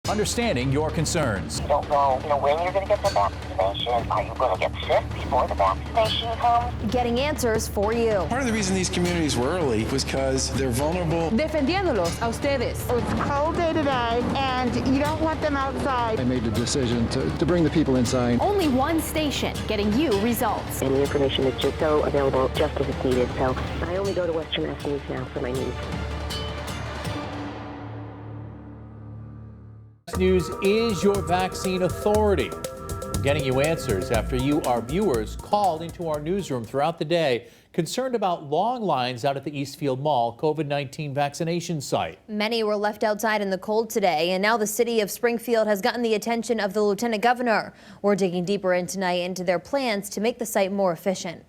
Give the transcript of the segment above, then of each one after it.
Understanding your concerns. You don't know, when you're going to get the vaccination. Are you going to get sick before the vaccination comes? Getting answers for you. Part of the reason these communities were early was because they're vulnerable. Defendiéndolos a ustedes. It's a cold day today, and you don't want them outside. I made the decision to bring the people inside. Only one station getting you results. And the information is just so available just as it's needed. So I only go to Western Mass News now for my news. News is your vaccine authority. We're getting you answers after you, our viewers, called into our newsroom throughout the day concerned about long lines out at the Eastfield Mall COVID-19 vaccination site. Many were left outside in the cold today, and now the city of Springfield has gotten the attention of the lieutenant governor. We're digging deeper in tonight into their plans to make the site more efficient.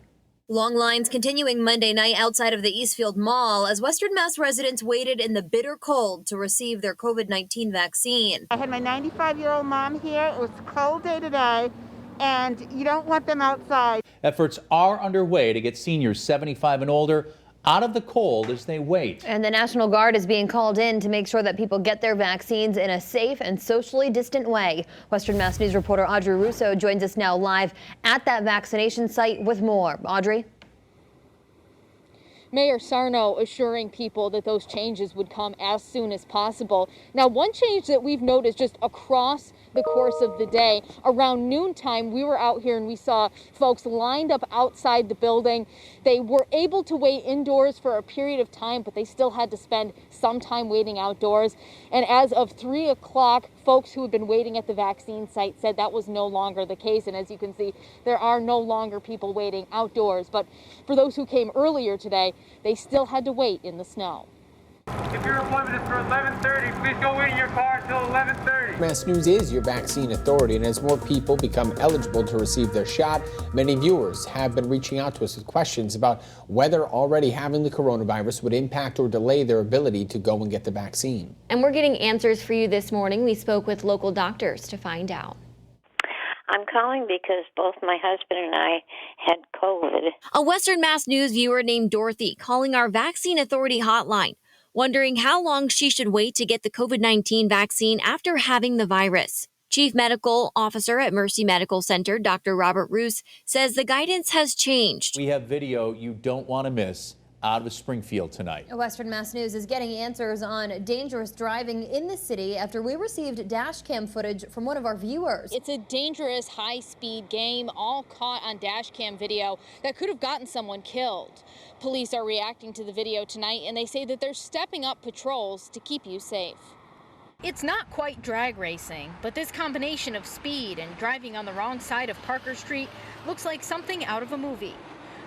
Long lines continuing Monday night outside of the Eastfield Mall as Western Mass residents waited in the bitter cold to receive their COVID-19 vaccine. I had my 95-year-old mom here. It was a cold day today, and you don't want them outside. Efforts are underway to get seniors 75 and older out of the cold as they wait. And the National Guard is being called in to make sure that people get their vaccines in a safe and socially distant way. Western Mass News reporter Audrey Russo joins us now live at that vaccination site with more. Audrey? Mayor Sarno assuring people that those changes would come as soon as possible. Now, one change that we've noticed just across the course of the day, around noontime, we were out here and we saw folks lined up outside the building. They were able to wait indoors for a period of time, but they still had to spend some time waiting outdoors. And as of 3 o'clock, folks who had been waiting at the vaccine site said that was no longer the case. And as you can see, there are no longer people waiting outdoors. But for those who came earlier today, they still had to wait in the snow. If your appointment is for 11:30, please go wait in your car until 11:30. Mass News is your vaccine authority, and as more people become eligible to receive their shot, many viewers have been reaching out to us with questions about whether already having the coronavirus would impact or delay their ability to go and get the vaccine. And we're getting answers for you this morning. We spoke with local doctors to find out. I'm calling because both my husband and I had COVID. A Western Mass News viewer named Dorothy calling our Vaccine Authority hotline, wondering how long she should wait to get the COVID-19 vaccine after having the virus. Chief Medical Officer at Mercy Medical Center, Dr. Robert Roos, says the guidance has changed. We have video you don't want to miss out of Springfield tonight. Western Mass News is getting answers on dangerous driving in the city after we received dash cam footage from one of our viewers. It's a dangerous high-speed game, all caught on dash cam video that could have gotten someone killed. Police are reacting to the video tonight, and they say that they're stepping up patrols to keep you safe. It's not quite drag racing, but this combination of speed and driving on the wrong side of Parker Street looks like something out of a movie.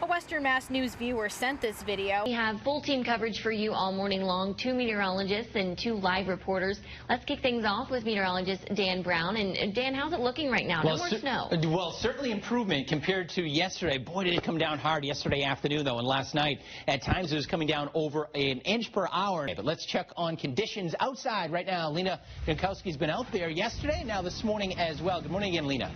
A Western Mass News viewer sent this video. We have full team coverage for you all morning long, 2 meteorologists and 2 live reporters. Let's kick things off with meteorologist Dan Brown. And Dan, how's it looking right now? No more snow. Well, certainly improvement compared to yesterday. Boy, did it come down hard yesterday afternoon, though, and last night. At times it was coming down over an inch per hour. But let's check on conditions outside right now. Lena Jankowski's been out there yesterday, now this morning as well. Good morning again, Lena.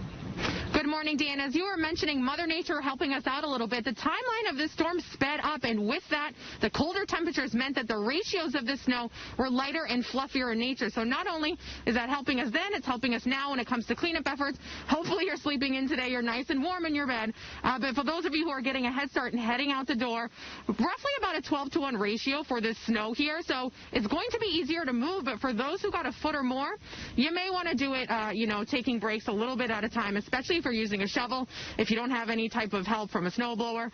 Good morning, Dan. As you were mentioning, Mother Nature helping us out a little bit. The timeline of this storm sped up, and with that, the colder temperatures meant that the ratios of the snow were lighter and fluffier in nature. So not only is that helping us then, it's helping us now when it comes to cleanup efforts. Hopefully you're sleeping in today. You're nice and warm in your bed. But for those of you who are getting a head start and heading out the door, roughly about a 12-to-1 ratio for this snow here. So it's going to be easier to move. But for those who got a foot or more, you may want to do it, taking breaks a little bit at a time, especially if you're using a shovel, if you don't have any type of help from a snowblower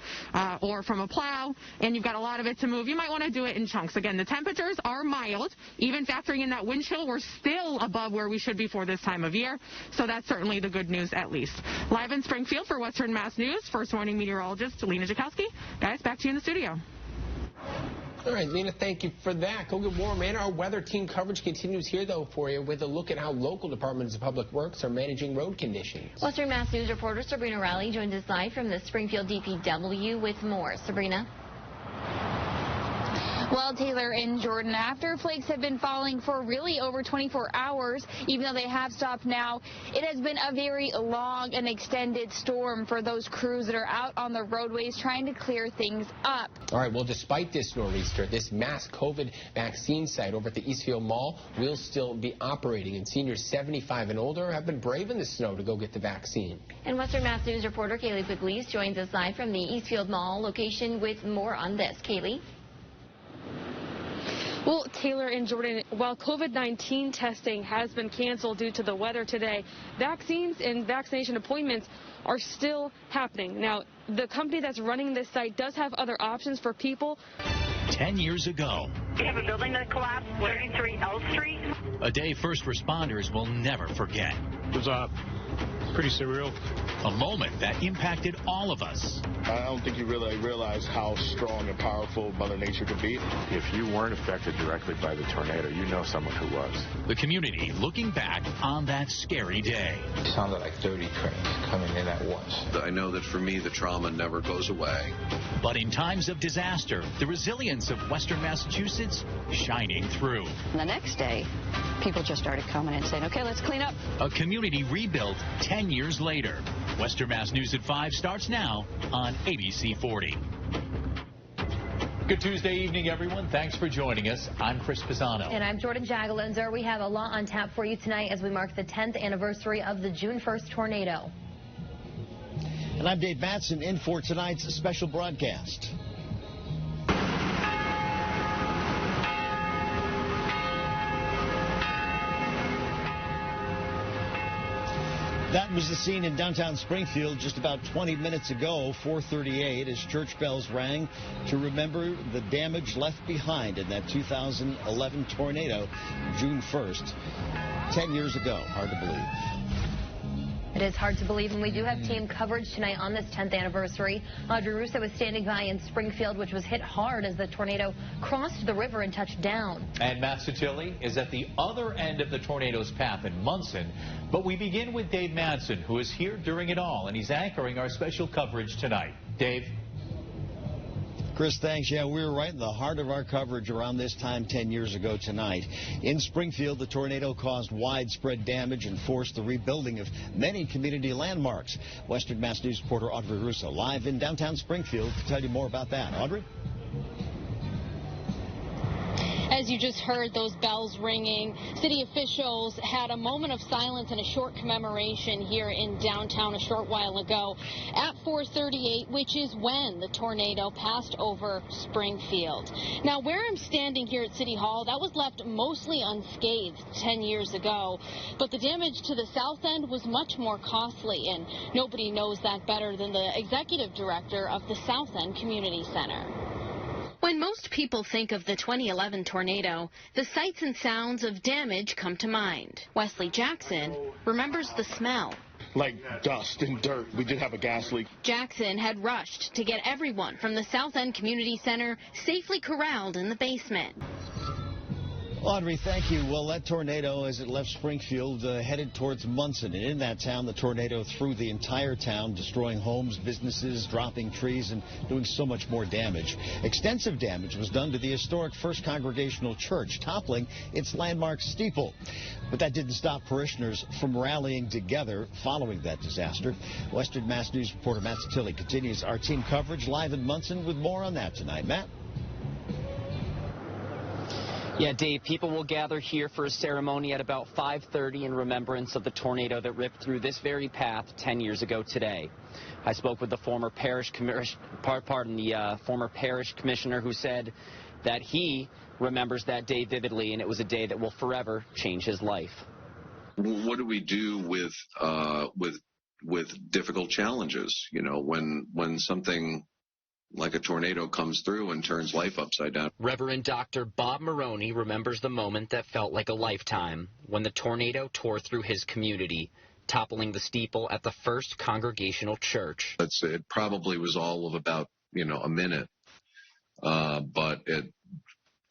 or from a plow, and you've got a lot of it to move, you might want to do it in chunks. Again, the temperatures are mild. Even factoring in that wind chill, we're still above where we should be for this time of year, so that's certainly the good news at least. Live in Springfield for Western Mass News, First Warning meteorologist Lena Jankowski. Guys, back to you in the studio. All right, Lena, thank you for that. Go get warm, man. Our weather team coverage continues here, though, for you with a look at how local departments of public works are managing road conditions. Western Mass News reporter Sabrina Riley joins us live from the Springfield DPW with more. Sabrina. Well, Taylor and Jordan, after flakes have been falling for really over 24 hours, even though they have stopped now, it has been a very long and extended storm for those crews that are out on the roadways trying to clear things up. All right, well, despite this nor'easter, this mass COVID vaccine site over at the Eastfield Mall will still be operating, and seniors 75 and older have been braving the snow to go get the vaccine. And Western Mass News reporter Kaylee Pugliese joins us live from the Eastfield Mall location with more on this. Kaylee? Well, Taylor and Jordan, while COVID-19 testing has been canceled due to the weather today, vaccines and vaccination appointments are still happening. Now, the company that's running this site does have other options for people. 10 years ago, We have a building that collapsed, 33 L Street. a day first responders will never forget. It was pretty surreal. A moment that impacted all of us. I don't think you really realize how strong and powerful Mother Nature could be. If you weren't affected directly by the tornado, you know someone who was. The community looking back on that scary day. It sounded like 30 trains coming in at once. I know that for me, the trauma never goes away. But in times of disaster, the resilience of Western Massachusetts shining through. And the next day, people just started coming and saying, okay, let's clean up. A community rebuilt 10 years later. Western Mass News at 5 starts now on ABC 40. Good Tuesday evening, everyone. Thanks for joining us. I'm Chris Pisano. And I'm Jordan Jagalinzer. We have a lot on tap for you tonight as we mark the 10th anniversary of the June 1st tornado. And I'm Dave Matson in for tonight's special broadcast. That was the scene in downtown Springfield just about 20 minutes ago, 4:38, as church bells rang to remember the damage left behind in that 2011 tornado, June 1st. 10 years ago. Hard to believe. It is hard to believe, and we do have team coverage tonight on this 10th anniversary. Audrey Russo is standing by in Springfield, which was hit hard as the tornado crossed the river and touched down. And Matt Sotilli is at the other end of the tornado's path in Munson. But we begin with Dave Madsen, who is here during it all, and he's anchoring our special coverage tonight. Dave? Chris, thanks. Yeah, we were right in the heart of our coverage around this time 10 years ago tonight. In Springfield, the tornado caused widespread damage and forced the rebuilding of many community landmarks. Western Mass News reporter Audrey Russo live in downtown Springfield to tell you more about that. Audrey? As you just heard those bells ringing, city officials had a moment of silence and a short commemoration here in downtown a short while ago at 4:38, which is when the tornado passed over Springfield. Now, where I'm standing here at City Hall, that was left mostly unscathed 10 years ago, but the damage to the south end was much more costly, and nobody knows that better than the executive director of the South End Community Center. When most people think of the 2011 tornado, the sights and sounds of damage come to mind. Wesley Jackson remembers the smell. Like dust and dirt. We did have a gas leak. Jackson had rushed to get everyone from the South End Community Center safely corralled in the basement. Audrey, thank you. Well, that tornado, as it left Springfield, headed towards Munson. And in that town, the tornado threw the entire town, destroying homes, businesses, dropping trees, and doing so much more damage. Extensive damage was done to the historic First Congregational Church, toppling its landmark steeple. But that didn't stop parishioners from rallying together following that disaster. Western Mass News reporter Matt Sotilli continues our team coverage live in Munson with more on that tonight. Matt? Yeah, Dave, people will gather here for a ceremony at about 5:30 in remembrance of the tornado that ripped through this very path 10 years ago today. I spoke with the former parish commissioner who said that he remembers that day vividly, and it was a day that will forever change his life. What do we do with difficult challenges? You know, when something like a tornado comes through and turns life upside down. Reverend Dr. Bob Maroney remembers the moment that felt like a lifetime when the tornado tore through his community, toppling the steeple at the First Congregational Church. It probably was all of about, a minute, but it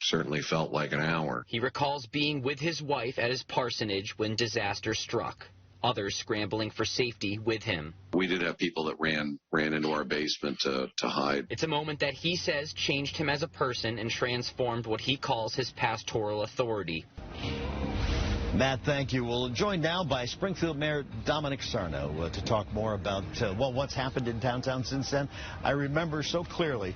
certainly felt like an hour. He recalls being with his wife at his parsonage when disaster struck. others scrambling for safety with him. We did have people that ran into our basement to hide. It's a moment that he says changed him as a person and transformed what he calls his pastoral authority. Matt, thank you. We'll join now by Springfield Mayor Dominic Sarno to talk more about what's happened in downtown since then. I remember so clearly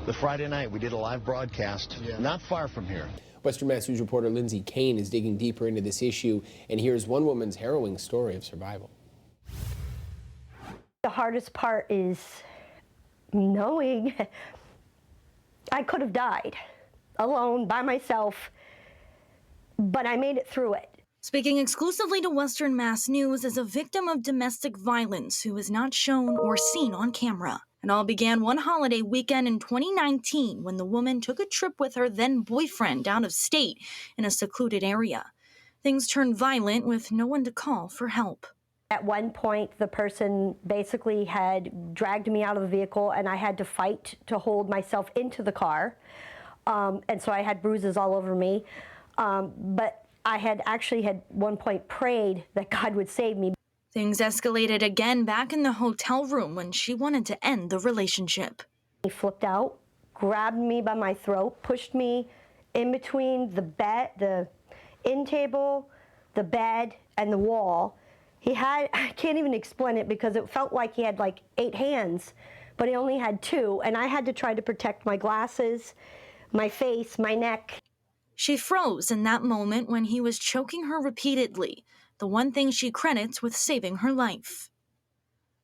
the Friday night we did a live broadcast not far from here. Western Mass News reporter Lindsay Kane is digging deeper into this issue, and here's one woman's harrowing story of survival. The hardest part is knowing I could have died alone by myself, but I made it through it. Speaking exclusively to Western Mass News is a victim of domestic violence who is not shown or seen on camera. It all began one holiday weekend in 2019 when the woman took a trip with her then boyfriend out of state in a secluded area. Things turned violent with no one to call for help. At one point, the person basically had dragged me out of the vehicle, and I had to fight to hold myself into the car. And so I had bruises all over me. But I had actually at one point prayed that God would save me. Things escalated again back in the hotel room when she wanted to end the relationship. He flipped out, grabbed me by my throat, pushed me in between the bed, the end table, the bed, and the wall. He had, I can't even explain it because it felt like he had like 8 hands, but he only had 2, and I had to try to protect my glasses, my face, my neck. She froze in that moment when he was choking her repeatedly, the one thing she credits with saving her life.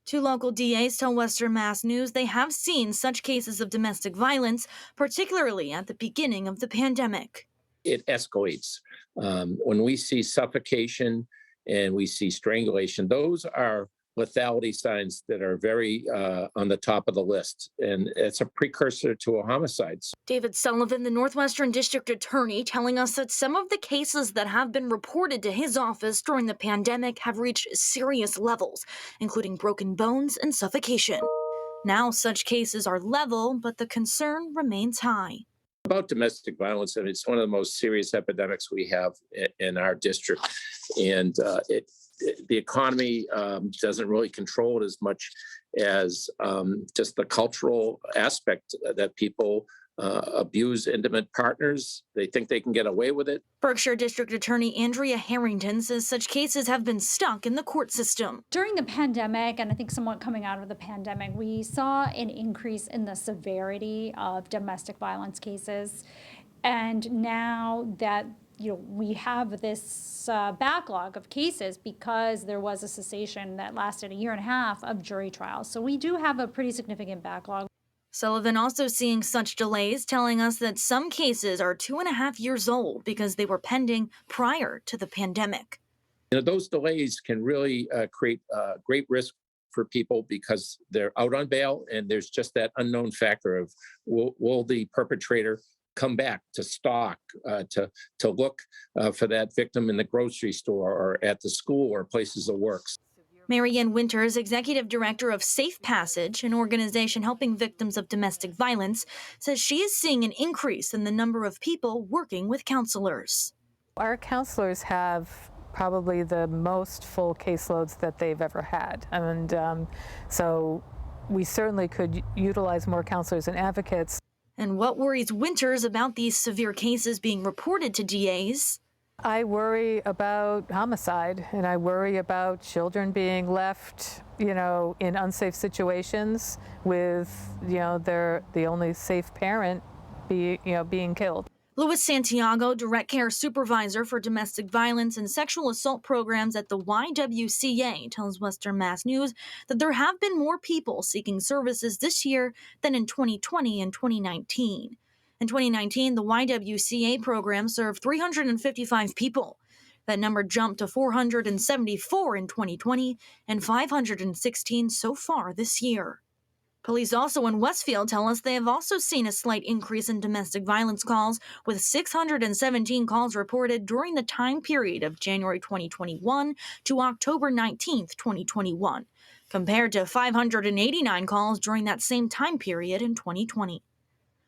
2 local DAs tell Western Mass News they have seen such cases of domestic violence, particularly at the beginning of the pandemic. It escalates. When we see suffocation and we see strangulation, those are lethality signs that are very on the top of the list, and it's a precursor to a homicide. David Sullivan, the Northwestern District Attorney, telling us that some of the cases that have been reported to his office during the pandemic have reached serious levels, including broken bones and suffocation. Now such cases are level, but the concern remains high. About domestic violence, and it's one of the most serious epidemics we have in our district, and the economy doesn't really control it as much as just the cultural aspect that people abuse intimate partners. They think they can get away with it. Berkshire District Attorney Andrea Harrington says such cases have been stuck in the court system. During the pandemic, and I think somewhat coming out of the pandemic, we saw an increase in the severity of domestic violence cases. And now that we have this backlog of cases because there was a cessation that lasted 1.5 years of jury trials. So we do have a pretty significant backlog. Sullivan also seeing such delays, telling us that some cases are 2.5 years old because they were pending prior to the pandemic. Those delays can really create great risk for people because they're out on bail, and there's just that unknown factor of will the perpetrator come back to stalk, to look for that victim in the grocery store or at the school or places of work. Marianne Winters, Executive Director of Safe Passage, an organization helping victims of domestic violence, says she is seeing an increase in the number of people working with counselors. Our counselors have probably the most full caseloads that they've ever had. And so we certainly could utilize more counselors and advocates. And what worries Winters about these severe cases being reported to DAs? I worry about homicide, and I worry about children being left, in unsafe situations with, the only safe parent being killed. Louis Santiago, Direct Care Supervisor for Domestic Violence and Sexual Assault Programs at the YWCA, tells Western Mass News that there have been more people seeking services this year than in 2020 and 2019. In 2019, the YWCA program served 355 people. That number jumped to 474 in 2020 and 516 so far this year. Police also in Westfield tell us they have also seen a slight increase in domestic violence calls, with 617 calls reported during the time period of January 2021 to October 19, 2021, compared to 589 calls during that same time period in 2020.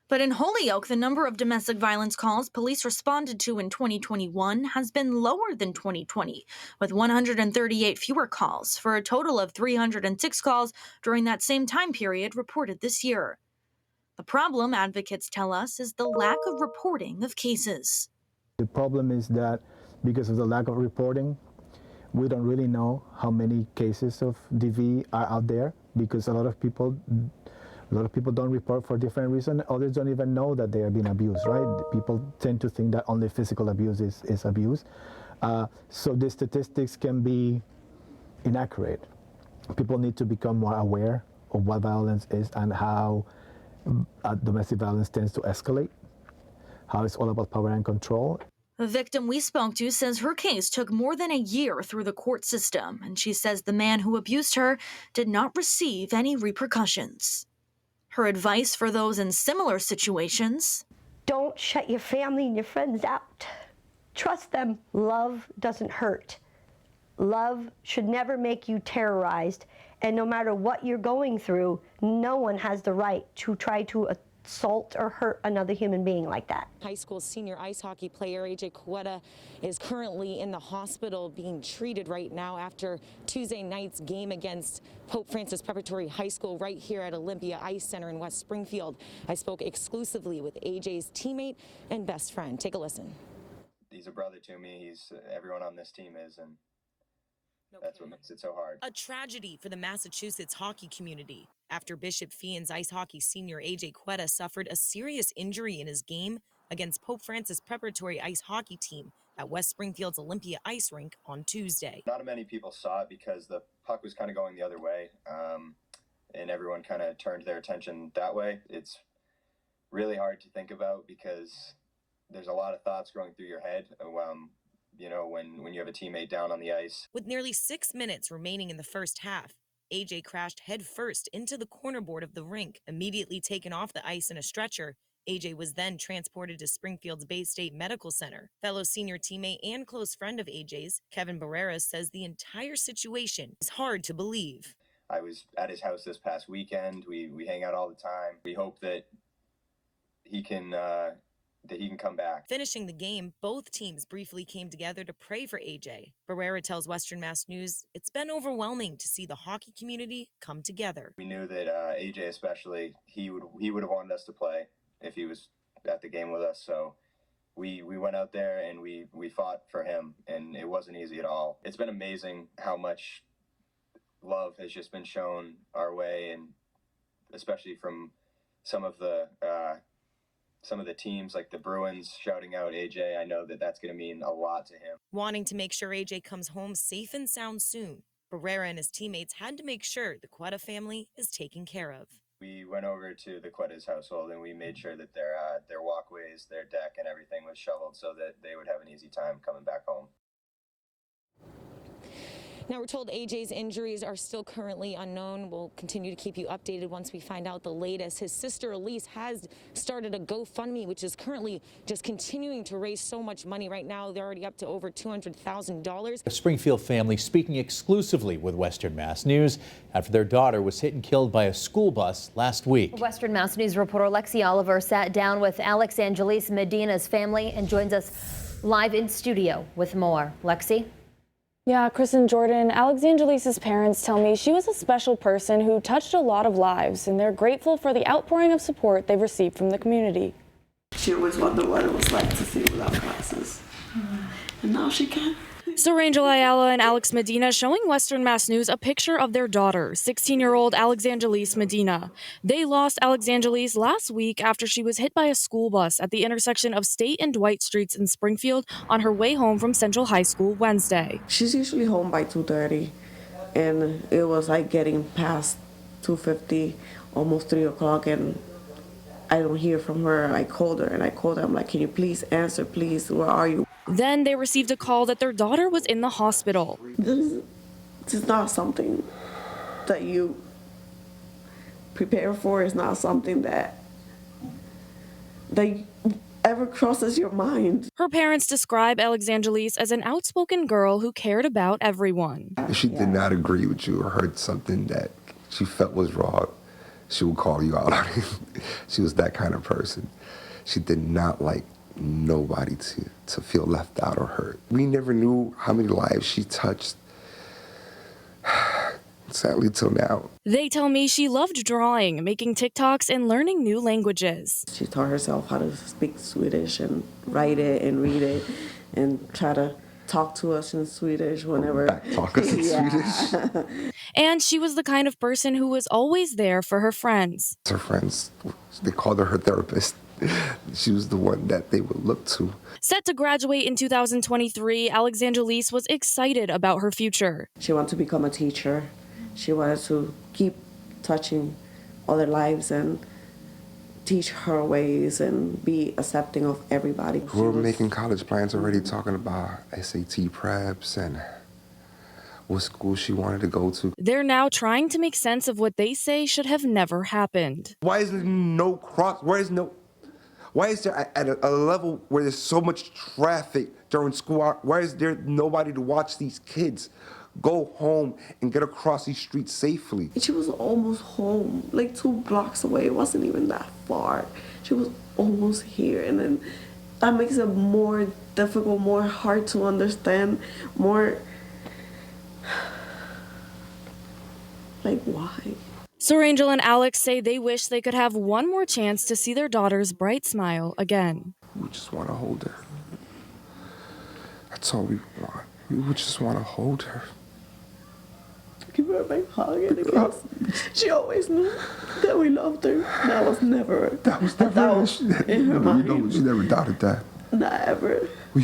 But in Holyoke, the number of domestic violence calls police responded to in 2021 has been lower than 2020, with 138 fewer calls, for a total of 306 calls during that same time period reported this year. The problem, advocates tell us, is the lack of reporting of cases. The problem is that because of the lack of reporting, we don't really know how many cases of DV are out there, because a lot of people don't report for different reasons. Others don't even know that they are being abused, right? People tend to think that only physical abuse is abuse. So the statistics can be inaccurate. People need to become more aware of what violence is and how domestic violence tends to escalate, how it's all about power and control. The victim we spoke to says her case took more than a year through the court system, and she says the man who abused her did not receive any repercussions. Her advice for those in similar situations: don't shut your family and your friends out. Trust them. Love doesn't hurt. Love should never make you terrorized. And no matter what you're going through, no one has the right to try to assault or hurt another human being like that. High school senior ice hockey player AJ Quetta is currently in the hospital being treated right now after Tuesday night's game against Pope Francis Preparatory High School right here at Olympia Ice Center in West Springfield. I spoke exclusively with AJ's teammate and best friend. Take a listen. He's a brother to me. Everyone on this team is, and that's what makes it so hard. A tragedy for the Massachusetts hockey community after Bishop Feians ice hockey senior AJ Quetta suffered a serious injury in his game against Pope Francis Preparatory ice hockey team at West Springfield's Olympia Ice Rink on Tuesday. Not many people saw it because the puck was kind of going the other way, and everyone kind of turned their attention that way. It's really hard to think about because there's a lot of thoughts going through your head when you have a teammate down on the ice. With nearly 6 minutes remaining in the first half, AJ crashed headfirst into the cornerboard of the rink. Immediately taken off the ice in a stretcher, AJ was then transported to Springfield's Bay State Medical Center. Fellow senior teammate and close friend of AJ's, Kevin Barrera, says the entire situation is hard to believe. I was at his house this past weekend. We hang out all the time. We hope that he can come back. Finishing the game, both teams briefly came together to pray for AJ. Barrera tells Western Mass News it's been overwhelming to see the hockey community come together. We knew that AJ especially, he would have wanted us to play if he was at the game with us. So we went out there and we fought for him, and it wasn't easy at all. It's been amazing how much love has just been shown our way, and especially from some of the teams like the Bruins shouting out AJ. I know that that's going to mean a lot to him. Wanting to make sure AJ comes home safe and sound soon, Barrera and his teammates had to make sure the Quetta family is taken care of. We went over to the Quetta's household and we made sure that their walkways, their deck, and everything was shoveled so that they would have an easy time coming back home. Now, we're told AJ's injuries are still currently unknown. We'll continue to keep you updated once we find out the latest. His sister Elise has started a GoFundMe, which is currently just continuing to raise so much money. Right now, they're already up to over $200,000. A Springfield family speaking exclusively with Western Mass News after their daughter was hit and killed by a school bus last week. Western Mass News reporter Lexi Oliver sat down with Alex Angelis Medina's family and joins us live in studio with more. Lexi? Yeah, Chris and Jordan, Alex Angelis' parents tell me she was a special person who touched a lot of lives, and they're grateful for the outpouring of support they've received from the community. She always wondered what it was like to see without glasses, and now she can. So Rangel Ayala and Alex Medina showing Western Mass News a picture of their daughter, 16-year-old Alex Angelis Medina. They lost Alex Angelis last week after she was hit by a school bus at the intersection of State and Dwight Streets in Springfield on her way home from Central High School Wednesday. She's usually home by 2:30, and it was like getting past 2:50, almost 3 o'clock, and I don't hear from her. I called her, and I'm like, can you please answer, please? Where are you? Then they received a call that their daughter was in the hospital. This is not something that you prepare for. It's not something that ever crosses your mind. Her parents describe Alex Angelis as an outspoken girl who cared about everyone. If she did not agree with you or heard something that she felt was wrong, she would call you out on it. She was that kind of person. She did not like nobody to feel left out or hurt. We never knew how many lives she touched, sadly, till now. They tell me she loved drawing, making TikToks, and learning new languages. She taught herself how to speak Swedish and write it and read it and try to talk to us in Swedish whenever. Talk us in Swedish. And she was the kind of person who was always there for her friends. Her friends, they called her therapist. She was the one that they would look to. Set to graduate in 2023, Alexangelise was excited about her future. She wanted to become a teacher. She wanted to keep touching other lives and teach her ways and be accepting of everybody. We're making college plans already, talking about SAT preps and what school she wanted to go to. They're now trying to make sense of what they say should have never happened. Why is there no why is there at a level where there's so much traffic during school hours, why is there nobody to watch these kids go home and get across these streets safely? She was almost home, like 2 blocks away. It wasn't even that far. She was almost here, and then that makes it more difficult, more hard to understand, more like why? Sorangel and Alex say they wish they could have one more chance to see their daughter's bright smile again. We just want to hold her. That's all we want. We would just want to hold her. Give her a big hug and a kiss. She always knew that we loved her. That was never in her mind. She never doubted that. Not ever. We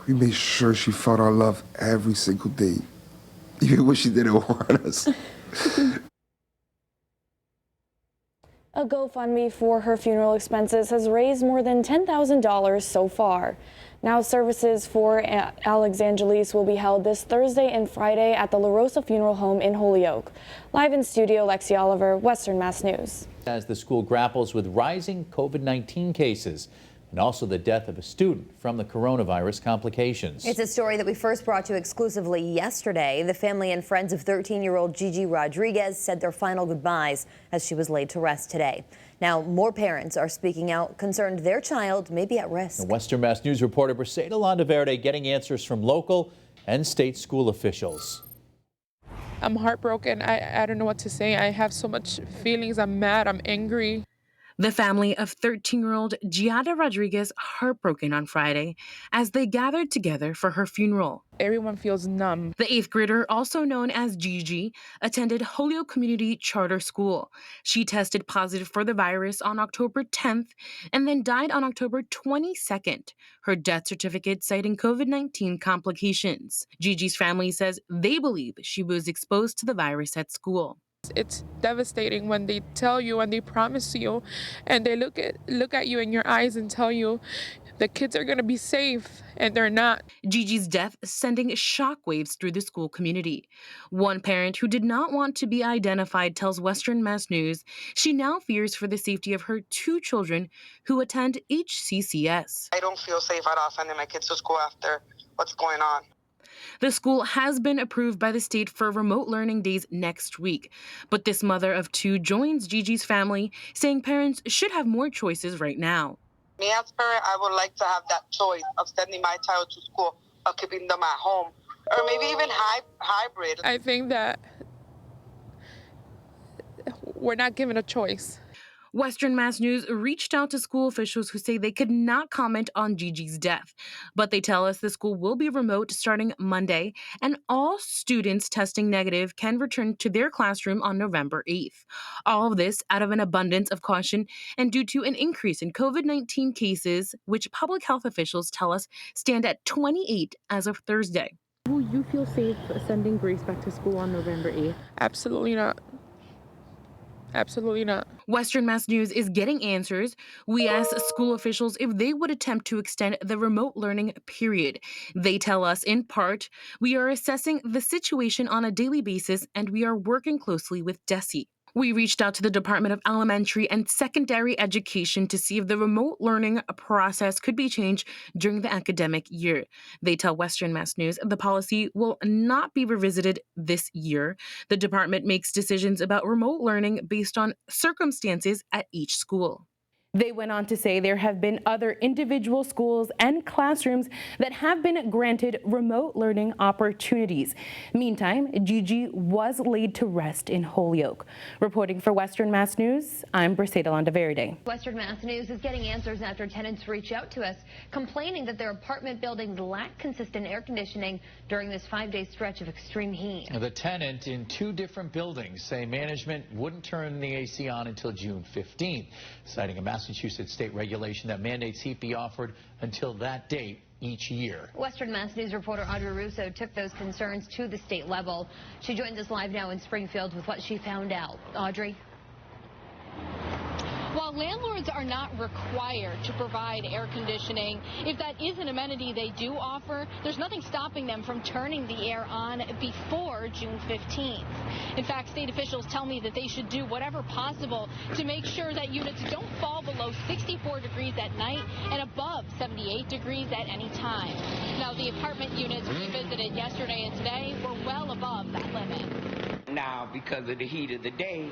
made sure she felt our love every single day, even when she didn't want us. A GoFundMe for her funeral expenses has raised more than $10,000 so far. Now services for Alexangelise will be held this Thursday and Friday at the La Rosa Funeral Home in Holyoke. Live in studio, Lexi Oliver, Western Mass News. As the school grapples with rising COVID-19 cases and also the death of a student from the coronavirus complications. It's a story that we first brought you exclusively yesterday. The family and friends of 13-year-old Gigi Rodriguez said their final goodbyes as she was laid to rest today. Now, more parents are speaking out, concerned their child may be at risk. And Western Mass News reporter Briseida Landaverde getting answers from local and state school officials. I'm heartbroken. I don't know what to say. I have so much feelings. I'm mad. I'm angry. The family of 13-year-old Giada Rodriguez heartbroken on Friday as they gathered together for her funeral. Everyone feels numb. The 8th grader, also known as Gigi, attended Holyoke Community Charter School. She tested positive for the virus on October 10th and then died on October 22nd, her death certificate citing COVID-19 complications. Gigi's family says they believe she was exposed to the virus at school. It's devastating when they tell you and they promise you and they look at you in your eyes and tell you the kids are going to be safe, and they're not. Gigi's death sending shockwaves through the school community. One parent who did not want to be identified tells Western Mass News she now fears for the safety of her 2 children who attend HCCS. I don't feel safe at all sending my kids to school after what's going on. The school has been approved by the state for remote learning days next week. But this mother of 2 joins Gigi's family, saying parents should have more choices right now. Me as a parent, I would like to have that choice of sending my child to school or keeping them at home, or maybe even hybrid. I think that we're not given a choice. Western Mass News reached out to school officials who say they could not comment on Gigi's death, but they tell us the school will be remote starting Monday, and all students testing negative can return to their classroom on November 8th. All of this out of an abundance of caution and due to an increase in COVID-19 cases, which public health officials tell us stand at 28 as of Thursday. Will you feel safe sending Grace back to school on November 8th? Absolutely not. Absolutely not. Western Mass News is getting answers. We asked school officials if they would attempt to extend the remote learning period. They tell us, in part, we are assessing the situation on a daily basis and we are working closely with DESE. We reached out to the Department of Elementary and Secondary Education to see if the remote learning process could be changed during the academic year. They tell Western Mass News the policy will not be revisited this year. The department makes decisions about remote learning based on circumstances at each school. They went on to say there have been other individual schools and classrooms that have been granted remote learning opportunities. Meantime, Gigi was laid to rest in Holyoke. Reporting for Western Mass News, I'm Briseida Landaverde. Western Mass News is getting answers after tenants reach out to us complaining that their apartment buildings lack consistent air conditioning during this 5-day stretch of extreme heat. The tenant in 2 different buildings say management wouldn't turn the AC on until June 15th, citing a Massachusetts state regulation that mandates heat be offered until that date each year. Western Mass News reporter Audrey Russo took those concerns to the state level. She joins us live now in Springfield with what she found out. Audrey? While landlords are not required to provide air conditioning, if that is an amenity they do offer, there's nothing stopping them from turning the air on before June 15th. In fact, state officials tell me that they should do whatever possible to make sure that units don't fall below 64 degrees at night and above 78 degrees at any time. Now, the apartment units we visited yesterday and today were well above that limit. Now, because of the heat of the day,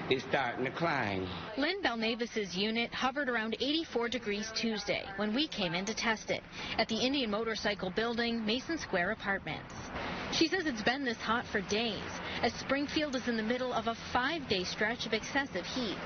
it's starting to climb. Lynn Belnavis's unit hovered around 84 degrees Tuesday when we came in to test it at the Indian Motorcycle Building, Mason Square Apartments. She says it's been this hot for days, as Springfield is in the middle of a 5-day stretch of excessive heat.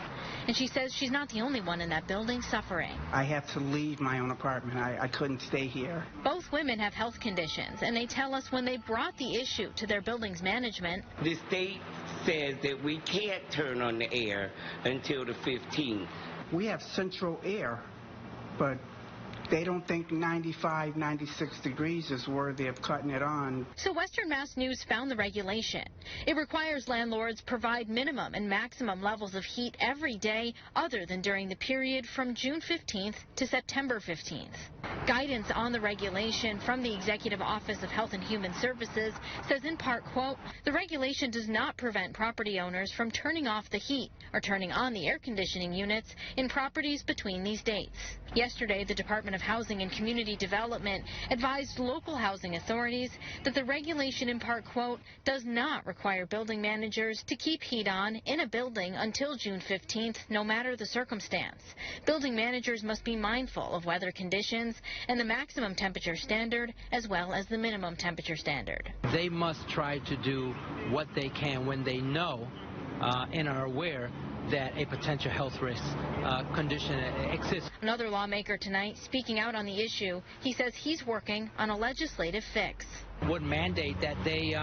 And she says she's not the only one in that building suffering. I had to leave my own apartment. I couldn't stay here. Both women have health conditions, and they tell us when they brought the issue to their building's management. The state says that we can't turn on the air until the 15th. We have central air, but they don't think 95, 96 degrees is worthy of cutting it on. So Western Mass News found the regulation. It requires landlords provide minimum and maximum levels of heat every day other than during the period from June 15th to September 15th. Guidance on the regulation from the Executive Office of Health and Human Services says in part, quote, the regulation does not prevent property owners from turning off the heat or turning on the air conditioning units in properties between these dates. Yesterday, the Department of Housing and Community Development advised local housing authorities that the regulation in part, quote, does not require building managers to keep heat on in a building until June 15th, no matter the circumstance. Building managers must be mindful of weather conditions and the maximum temperature standard as well as the minimum temperature standard. They must try to do what they can when they know and are aware that a potential health risk condition exists. Another lawmaker tonight speaking out on the issue, he says he's working on a legislative fix. Would mandate that they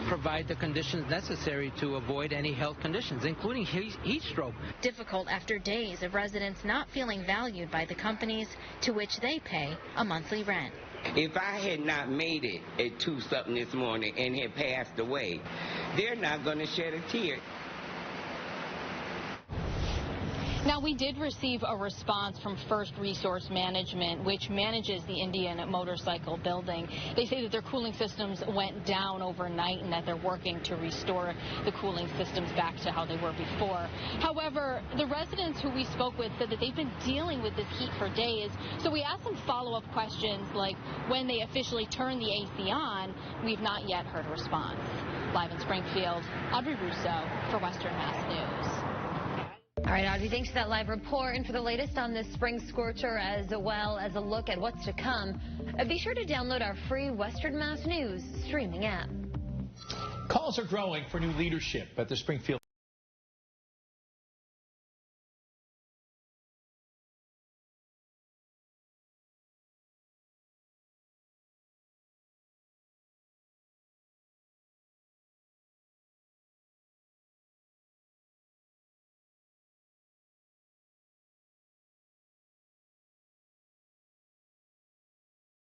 provide the conditions necessary to avoid any health conditions, including heat stroke. Difficult after days of residents not feeling valued by the companies to which they pay a monthly rent. If I had not made it at 2-something this morning and had passed away, they're not going to shed a tear. Now, we did receive a response from First Resource Management, which manages the Indian Motorcycle Building. They say that their cooling systems went down overnight and that they're working to restore the cooling systems back to how they were before. However, the residents who we spoke with said that they've been dealing with this heat for days, so we asked some follow-up questions like when they officially turn the AC on. We've not yet heard a response. Live in Springfield, Audrey Russo for Western Mass News. All right, Audrey, thanks for that live report. And for the latest on this spring scorcher, as well as a look at what's to come, be sure to download our free Western Mass News streaming app. Calls are growing for new leadership at the Springfield